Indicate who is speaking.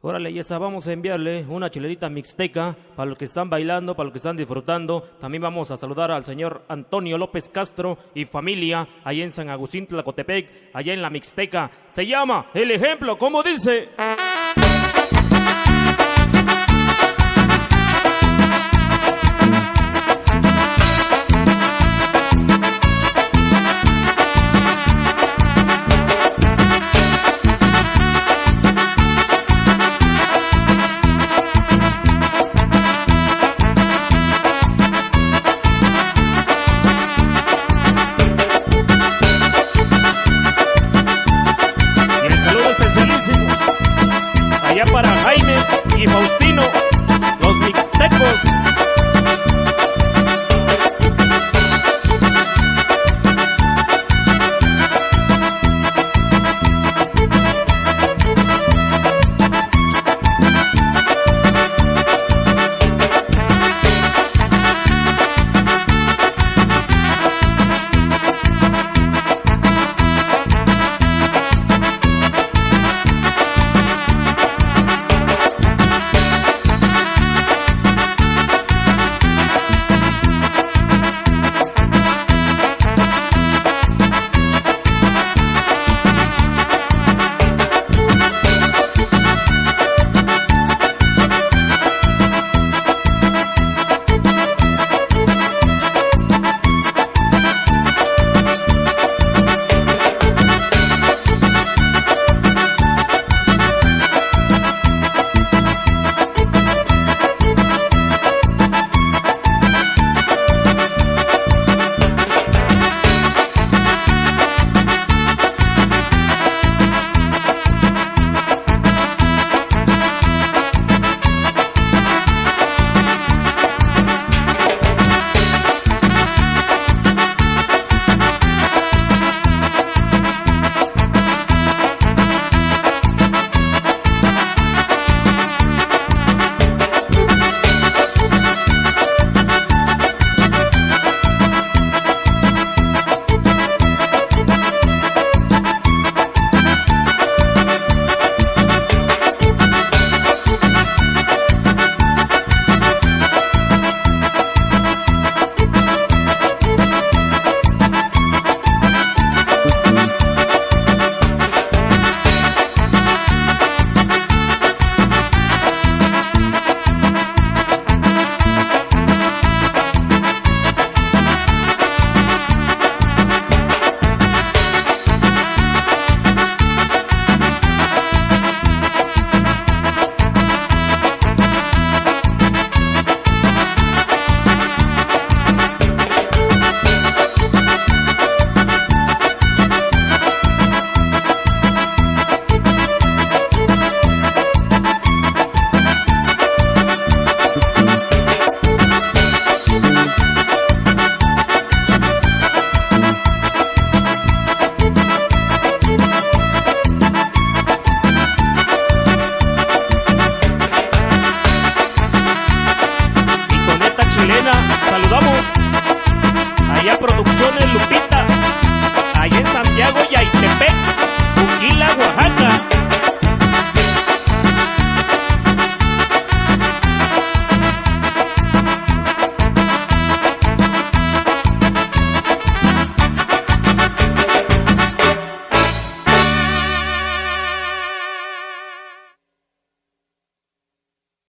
Speaker 1: Órale, y esa vamos a enviarle una chelerita mixteca para los que están bailando, para los que están disfrutando. También vamos a saludar al señor Antonio López Castro y familia allá en San Agustín Tlacotepec, allá en la Mixteca. Se llama El Ejemplo, ¿cómo dice? Allá para Jaime y Faustino, los mixtecos.